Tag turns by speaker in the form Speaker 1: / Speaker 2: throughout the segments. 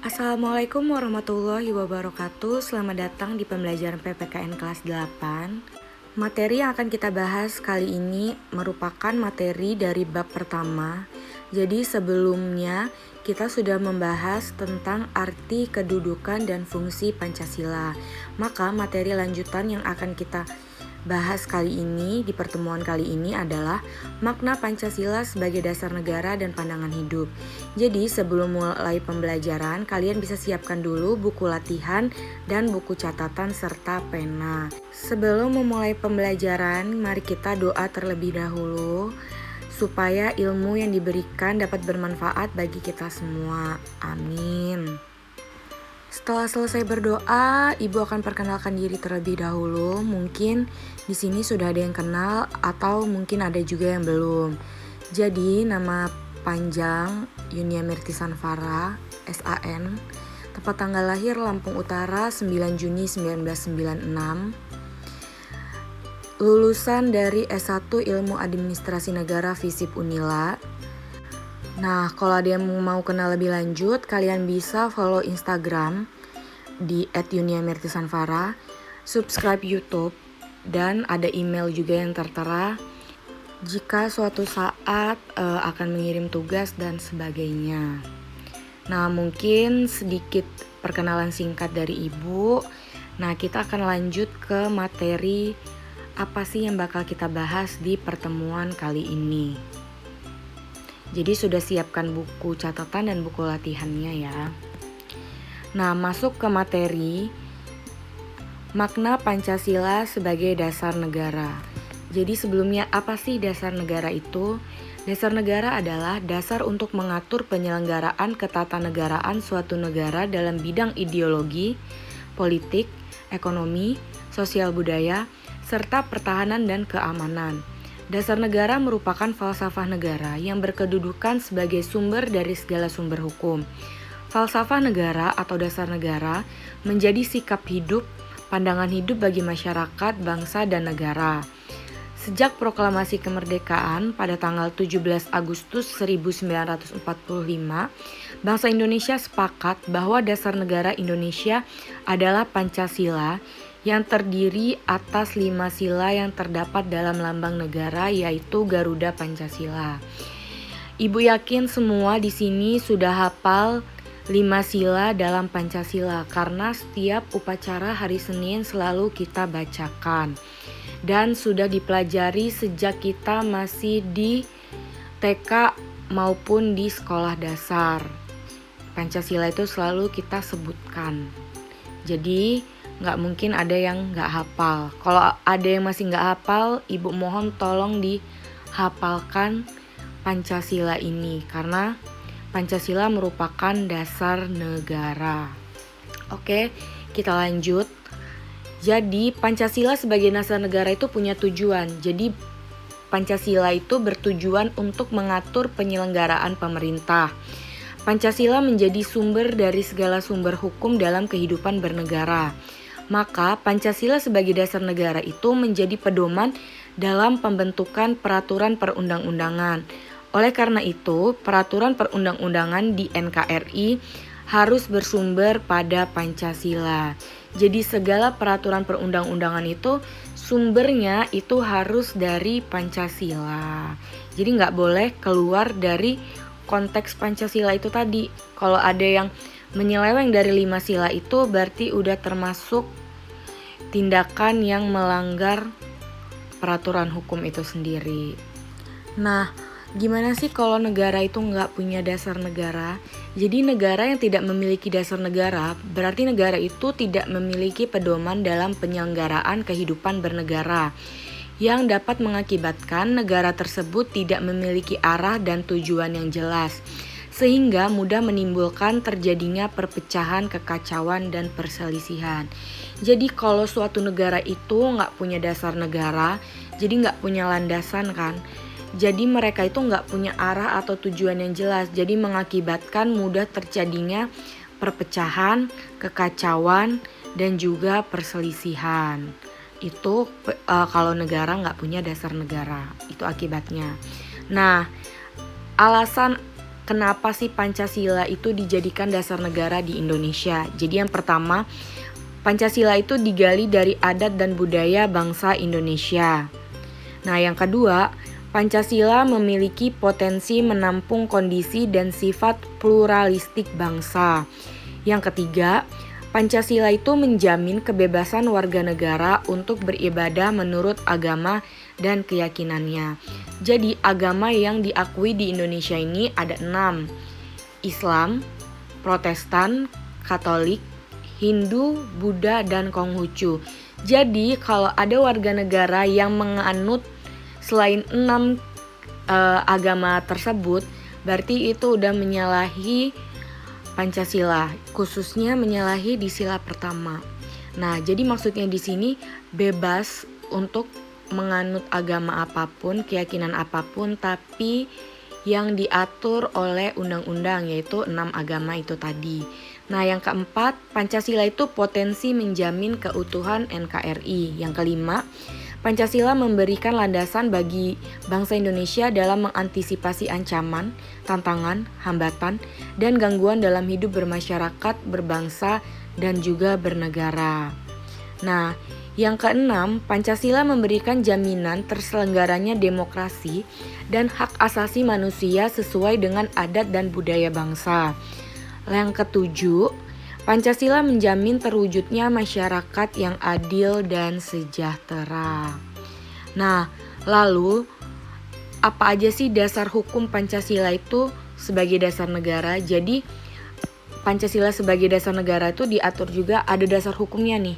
Speaker 1: Assalamualaikum warahmatullahi wabarakatuh. Selamat datang di pembelajaran PPKN kelas 8. Materi yang akan kita bahas kali ini merupakan materi dari bab pertama. Jadi sebelumnya kita sudah membahas tentang arti, kedudukan, dan fungsi Pancasila. Maka materi lanjutan yang akan kita bahas kali ini di pertemuan kali ini adalah makna Pancasila sebagai dasar negara dan pandangan hidup. Jadi sebelum mulai pembelajaran, kalian bisa siapkan dulu buku latihan dan buku catatan serta pena. Sebelum memulai pembelajaran, mari kita doa terlebih dahulu supaya ilmu yang diberikan dapat bermanfaat bagi kita semua. Amin. Setelah selesai berdoa, Ibu akan perkenalkan diri terlebih dahulu. Mungkin di sini sudah ada yang kenal atau mungkin ada juga yang belum. Jadi nama panjang Yunia Mirti Sanfara, SAN. Tepat tanggal lahir Lampung Utara 9 Juni 1996. Lulusan dari S1 Ilmu Administrasi Negara FISIP Unila. Nah, kalau ada yang mau kenal lebih lanjut, kalian bisa follow Instagram di @yuniamirtisanfara, subscribe YouTube, dan ada email juga yang tertera jika suatu saat akan mengirim tugas dan sebagainya. Nah, mungkin sedikit perkenalan singkat dari Ibu. Nah, kita akan lanjut ke materi apa sih yang bakal kita bahas di pertemuan kali ini. Jadi sudah siapkan buku catatan dan buku latihannya ya. Nah, masuk ke materi makna Pancasila sebagai dasar negara. Jadi sebelumnya apa sih dasar negara itu? Dasar negara adalah dasar untuk mengatur penyelenggaraan ketatanegaraan suatu negara dalam bidang ideologi, politik, ekonomi, sosial budaya, serta pertahanan dan keamanan. Dasar negara merupakan falsafah negara yang berkedudukan sebagai sumber dari segala sumber hukum. Falsafah negara atau dasar negara menjadi sikap hidup, pandangan hidup bagi masyarakat, bangsa, dan negara. Sejak proklamasi kemerdekaan pada tanggal 17 Agustus 1945, bangsa Indonesia sepakat bahwa dasar negara Indonesia adalah Pancasila yang terdiri atas 5 sila yang terdapat dalam lambang negara, yaitu Garuda Pancasila. Ibu yakin semua di sini sudah hafal 5 sila dalam Pancasila karena setiap upacara hari Senin selalu kita bacakan dan sudah dipelajari sejak kita masih di TK maupun di sekolah dasar. Pancasila itu selalu kita sebutkan. Jadi nggak mungkin ada yang nggak hafal. Kalau ada yang masih nggak hafal, Ibu mohon tolong dihafalkan Pancasila ini karena Pancasila merupakan dasar negara. Oke, kita lanjut. Jadi Pancasila sebagai dasar negara itu punya tujuan. Jadi Pancasila itu bertujuan untuk mengatur penyelenggaraan pemerintah. Pancasila menjadi sumber dari segala sumber hukum dalam kehidupan bernegara. Maka Pancasila sebagai dasar negara itu menjadi pedoman dalam pembentukan peraturan perundang-undangan. Oleh karena itu, peraturan perundang-undangan di NKRI harus bersumber pada Pancasila. Jadi segala peraturan perundang-undangan itu sumbernya itu harus dari Pancasila. Jadi nggak boleh keluar dari konteks Pancasila itu tadi. Kalau ada yang menyeleweng dari 5 sila itu berarti udah termasuk tindakan yang melanggar peraturan hukum itu sendiri. Nah, gimana sih kalau negara itu nggak punya dasar negara? Jadi negara yang tidak memiliki dasar negara berarti negara itu tidak memiliki pedoman dalam penyelenggaraan kehidupan bernegara yang dapat mengakibatkan negara tersebut tidak memiliki arah dan tujuan yang jelas, sehingga mudah menimbulkan terjadinya perpecahan, kekacauan, dan perselisihan. Jadi kalau suatu negara itu nggak punya dasar negara, jadi nggak punya landasan kan, jadi mereka itu nggak punya arah atau tujuan yang jelas, jadi mengakibatkan mudah terjadinya perpecahan, kekacauan, dan juga perselisihan. Itu kalau negara nggak punya dasar negara, itu akibatnya. Nah, alasan kenapa sih Pancasila itu dijadikan dasar negara di Indonesia. Jadi yang pertama, Pancasila itu digali dari adat dan budaya bangsa Indonesia. Nah, yang kedua, Pancasila memiliki potensi menampung kondisi dan sifat pluralistik bangsa. Yang ketiga, Pancasila itu menjamin kebebasan warga negara untuk beribadah menurut agama dan keyakinannya. Jadi agama yang diakui di Indonesia ini ada 6. Islam, Protestan, Katolik, Hindu, Buddha, dan Konghucu. Jadi kalau ada warga negara yang menganut selain 6 agama tersebut, berarti itu udah menyalahi Pancasila, khususnya menyalahi di sila pertama. Nah, jadi maksudnya di sini bebas untuk menganut agama apapun, keyakinan apapun, tapi yang diatur oleh undang-undang, yaitu 6 agama itu tadi. Nah, yang keempat, Pancasila itu potensi menjamin keutuhan NKRI. Yang kelima, Pancasila memberikan landasan bagi bangsa Indonesia dalam mengantisipasi ancaman, tantangan, hambatan, dan gangguan dalam hidup bermasyarakat, berbangsa, dan juga bernegara. Nah, yang keenam, Pancasila memberikan jaminan terselenggaranya demokrasi dan hak asasi manusia sesuai dengan adat dan budaya bangsa. Yang ketujuh, Pancasila menjamin terwujudnya masyarakat yang adil dan sejahtera. Nah, lalu apa aja sih dasar hukum Pancasila itu sebagai dasar negara? Jadi Pancasila sebagai dasar negara itu diatur juga ada dasar hukumnya nih.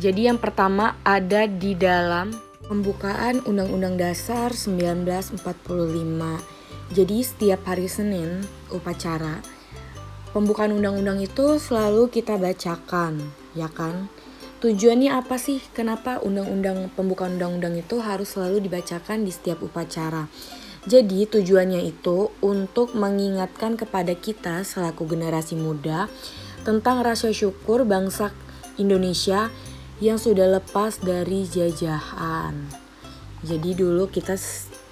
Speaker 1: Jadi yang pertama ada di dalam pembukaan Undang-Undang Dasar 1945. Jadi setiap hari Senin upacara pembukaan undang-undang itu selalu kita bacakan, ya kan? Tujuannya apa sih? Kenapa pembukaan undang-undang itu harus selalu dibacakan di setiap upacara? Jadi tujuannya itu untuk mengingatkan kepada kita selaku generasi muda tentang rasa syukur bangsa Indonesia yang sudah lepas dari jajahan. Jadi dulu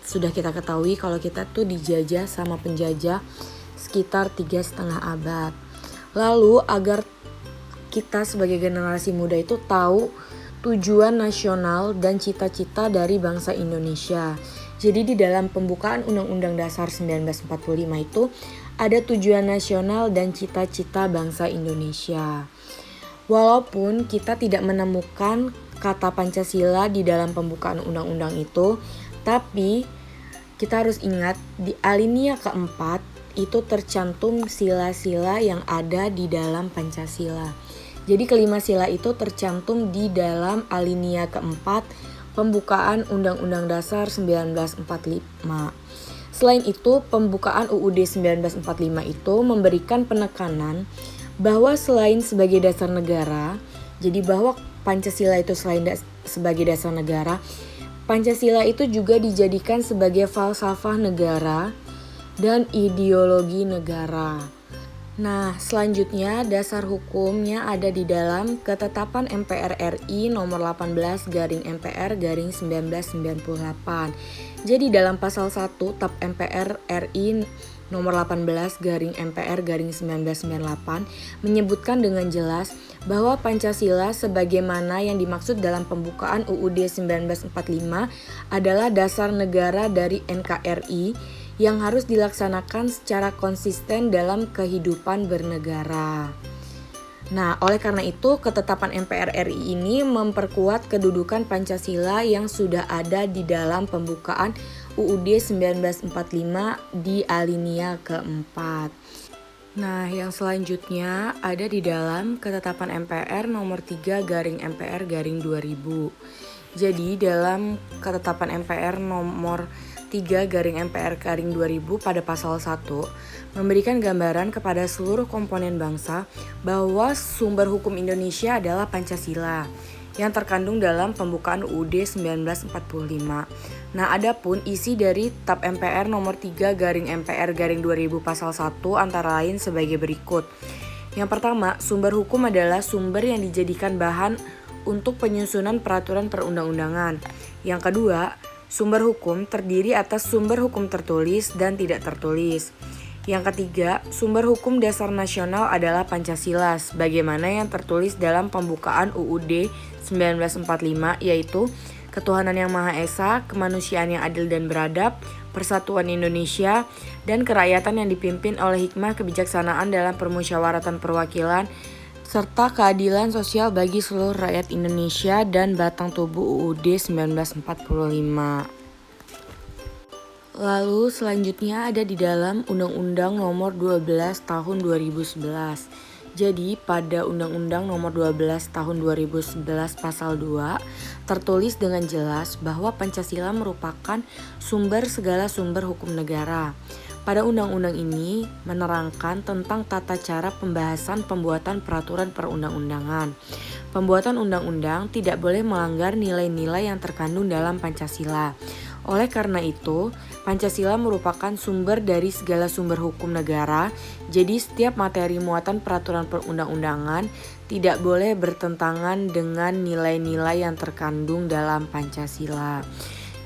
Speaker 1: sudah kita ketahui kalau kita tuh dijajah sama penjajah sekitar 3,5 abad. Lalu agar kita sebagai generasi muda itu tahu tujuan nasional dan cita-cita dari bangsa Indonesia. Jadi di dalam pembukaan Undang-Undang Dasar 1945 itu ada tujuan nasional dan cita-cita bangsa Indonesia. Walaupun kita tidak menemukan kata Pancasila di dalam pembukaan undang-undang itu, tapi kita harus ingat di alinea keempat itu tercantum sila-sila yang ada di dalam Pancasila. Jadi kelima sila itu tercantum di dalam alinea keempat pembukaan Undang-Undang Dasar 1945. Selain itu, pembukaan UUD 1945 itu memberikan penekanan bahwa selain sebagai dasar negara, jadi bahwa Pancasila itu selain sebagai dasar negara, Pancasila itu juga dijadikan sebagai falsafah negara dan ideologi negara. Nah, selanjutnya dasar hukumnya ada di dalam Ketetapan MPR RI nomor 18/MPR/1998. Jadi dalam pasal 1 TAP MPR RI nomor 18/MPR/1998 menyebutkan dengan jelas bahwa Pancasila sebagaimana yang dimaksud dalam pembukaan UUD 1945 adalah dasar negara dari NKRI yang harus dilaksanakan secara konsisten dalam kehidupan bernegara. Nah, oleh karena itu, ketetapan MPR RI ini memperkuat kedudukan Pancasila yang sudah ada di dalam pembukaan UUD 1945 di alinea keempat. Nah, yang selanjutnya ada di dalam ketetapan MPR nomor 3/MPR/2000. Jadi, dalam ketetapan MPR nomor 3/MPR/2000 pada pasal 1 memberikan gambaran kepada seluruh komponen bangsa bahwa sumber hukum Indonesia adalah Pancasila yang terkandung dalam pembukaan UUD 1945. Nah, adapun isi dari TAP MPR nomor 3/MPR/2000 pasal 1 antara lain sebagai berikut. Yang pertama, sumber hukum adalah sumber yang dijadikan bahan untuk penyusunan peraturan perundang-undangan. Yang kedua, sumber hukum terdiri atas sumber hukum tertulis dan tidak tertulis. Yang ketiga, sumber hukum dasar nasional adalah Pancasila, sebagaimana yang tertulis dalam pembukaan UUD 1945, yaitu ketuhanan yang Maha Esa, kemanusiaan yang adil dan beradab, persatuan Indonesia, dan kerakyatan yang dipimpin oleh hikmah kebijaksanaan dalam permusyawaratan perwakilan, serta keadilan sosial bagi seluruh rakyat Indonesia dan batang tubuh UUD 1945. Lalu selanjutnya ada di dalam Undang-Undang Nomor 12 Tahun 2011. Jadi pada Undang-Undang Nomor 12 Tahun 2011 Pasal 2 tertulis dengan jelas bahwa Pancasila merupakan sumber segala sumber hukum negara. Pada undang-undang ini menerangkan tentang tata cara pembahasan pembuatan peraturan perundang-undangan. Pembuatan undang-undang tidak boleh melanggar nilai-nilai yang terkandung dalam Pancasila. Oleh karena itu, Pancasila merupakan sumber dari segala sumber hukum negara, jadi setiap materi muatan peraturan perundang-undangan tidak boleh bertentangan dengan nilai-nilai yang terkandung dalam Pancasila.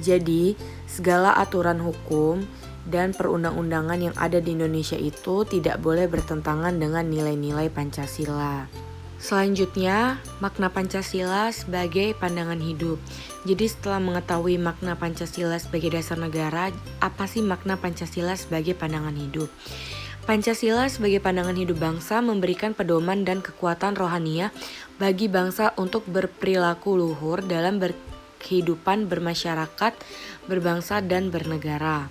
Speaker 1: Jadi, segala aturan hukum dan perundang-undangan yang ada di Indonesia itu tidak boleh bertentangan dengan nilai-nilai Pancasila. Selanjutnya, makna Pancasila sebagai pandangan hidup. Jadi setelah mengetahui makna Pancasila sebagai dasar negara, apa sih makna Pancasila sebagai pandangan hidup? Pancasila sebagai pandangan hidup bangsa memberikan pedoman dan kekuatan rohaniah bagi bangsa untuk berperilaku luhur dalam berkehidupan bermasyarakat, berbangsa, dan bernegara.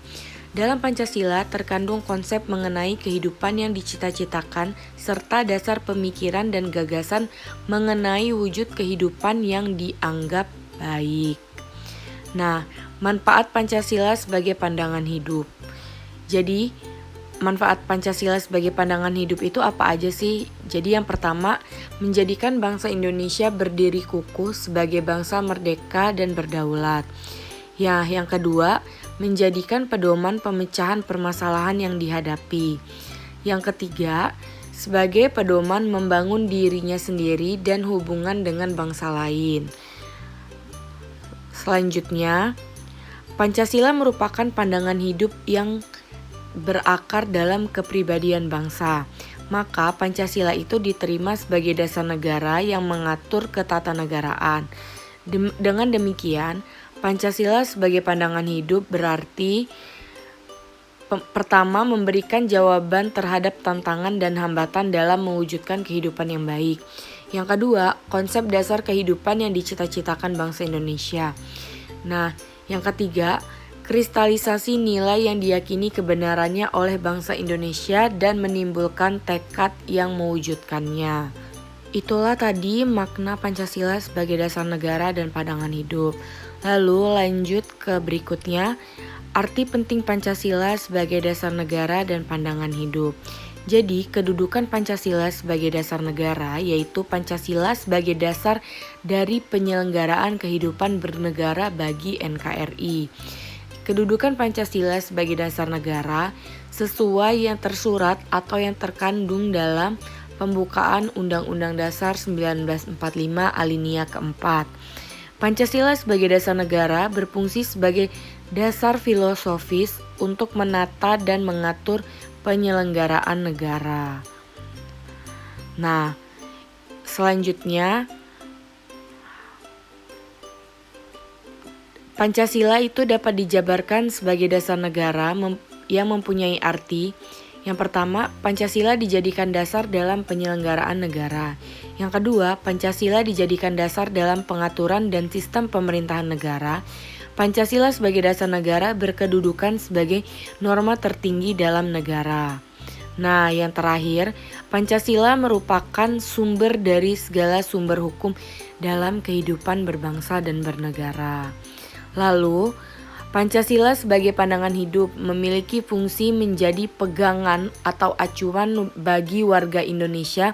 Speaker 1: Dalam Pancasila terkandung konsep mengenai kehidupan yang dicita-citakan serta dasar pemikiran dan gagasan mengenai wujud kehidupan yang dianggap baik. Nah, manfaat Pancasila sebagai pandangan hidup. Jadi, manfaat Pancasila sebagai pandangan hidup itu apa aja sih? Jadi yang pertama, menjadikan bangsa Indonesia berdiri kukuh sebagai bangsa merdeka dan berdaulat. Ya, yang kedua, menjadikan pedoman pemecahan permasalahan yang dihadapi. Yang ketiga, sebagai pedoman membangun dirinya sendiri dan hubungan dengan bangsa lain. Selanjutnya, Pancasila merupakan pandangan hidup yang berakar dalam kepribadian bangsa. Maka Pancasila itu diterima sebagai dasar negara yang mengatur ketatanegaraan. Dengan demikian, Pancasila sebagai pandangan hidup berarti pertama memberikan jawaban terhadap tantangan dan hambatan dalam mewujudkan kehidupan yang baik. Yang kedua, konsep dasar kehidupan yang dicita-citakan bangsa Indonesia. Nah, yang ketiga, kristalisasi nilai yang diyakini kebenarannya oleh bangsa Indonesia dan menimbulkan tekad yang mewujudkannya. Itulah tadi makna Pancasila sebagai dasar negara dan pandangan hidup. Lalu lanjut ke berikutnya, arti penting Pancasila sebagai dasar negara dan pandangan hidup. Jadi, kedudukan Pancasila sebagai dasar negara yaitu Pancasila sebagai dasar dari penyelenggaraan kehidupan bernegara bagi NKRI. Kedudukan Pancasila sebagai dasar negara sesuai yang tersurat atau yang terkandung dalam pembukaan Undang-Undang Dasar 1945 alinea keempat. Pancasila sebagai dasar negara berfungsi sebagai dasar filosofis untuk menata dan mengatur penyelenggaraan negara. Nah, selanjutnya Pancasila itu dapat dijabarkan sebagai dasar negara yang mempunyai arti. Yang pertama, Pancasila dijadikan dasar dalam penyelenggaraan negara. Yang kedua, Pancasila dijadikan dasar dalam pengaturan dan sistem pemerintahan negara. Pancasila sebagai dasar negara berkedudukan sebagai norma tertinggi dalam negara. Nah, yang terakhir, Pancasila merupakan sumber dari segala sumber hukum dalam kehidupan berbangsa dan bernegara. Lalu, Pancasila sebagai pandangan hidup memiliki fungsi menjadi pegangan atau acuan bagi warga Indonesia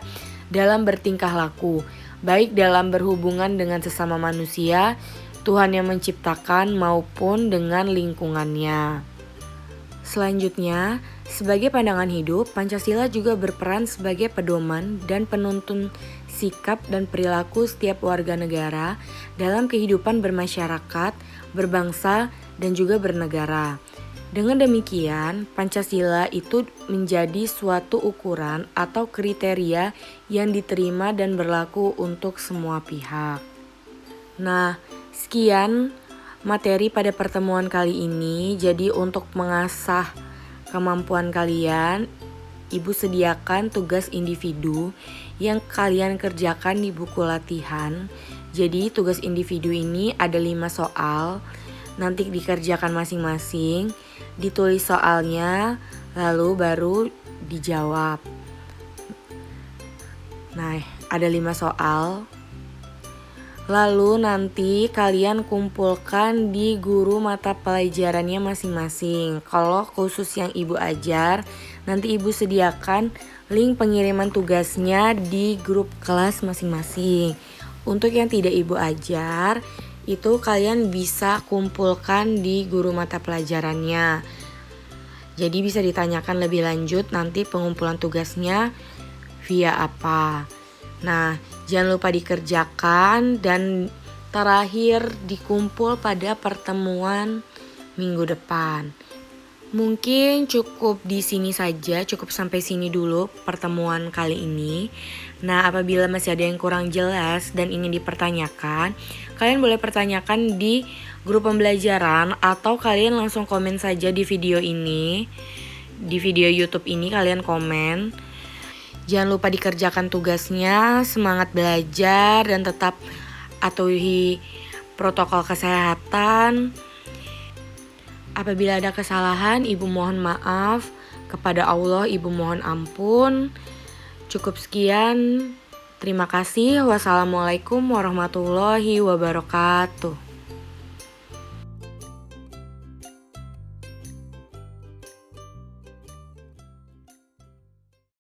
Speaker 1: dalam bertingkah laku, baik dalam berhubungan dengan sesama manusia, Tuhan yang menciptakan maupun dengan lingkungannya. Selanjutnya, sebagai pandangan hidup, Pancasila juga berperan sebagai pedoman dan penuntun sikap dan perilaku setiap warga negara dalam kehidupan bermasyarakat, berbangsa, dan juga bernegara. Dengan demikian, Pancasila itu menjadi suatu ukuran atau kriteria yang diterima dan berlaku untuk semua pihak. Nah, sekian materi pada pertemuan kali ini. Jadi untuk mengasah kemampuan kalian, Ibu sediakan tugas individu yang kalian kerjakan di buku latihan. Jadi tugas individu ini ada 5 soal. Nanti dikerjakan masing-masing, ditulis soalnya, lalu baru dijawab. Nah, ada 5 soal. Lalu nanti kalian kumpulkan di guru mata pelajarannya masing-masing. Kalau khusus yang Ibu ajar, nanti Ibu sediakan link pengiriman tugasnya di grup kelas masing-masing. Untuk yang tidak Ibu ajar, itu kalian bisa kumpulkan di guru mata pelajarannya. Jadi bisa ditanyakan lebih lanjut nanti pengumpulan tugasnya via apa. Nah, jangan lupa dikerjakan dan terakhir dikumpul pada pertemuan minggu depan. Mungkin cukup di sini saja, cukup sampai sini dulu pertemuan kali ini. Nah, apabila masih ada yang kurang jelas dan ingin dipertanyakan, kalian boleh pertanyakan di grup pembelajaran atau kalian langsung komen saja di video ini. Di video YouTube ini kalian komen. Jangan lupa dikerjakan tugasnya, semangat belajar dan tetap patuhi protokol kesehatan. Apabila ada kesalahan, Ibu mohon maaf. Kepada Allah, Ibu mohon ampun. Cukup sekian. Terima kasih. Wassalamualaikum warahmatullahi wabarakatuh.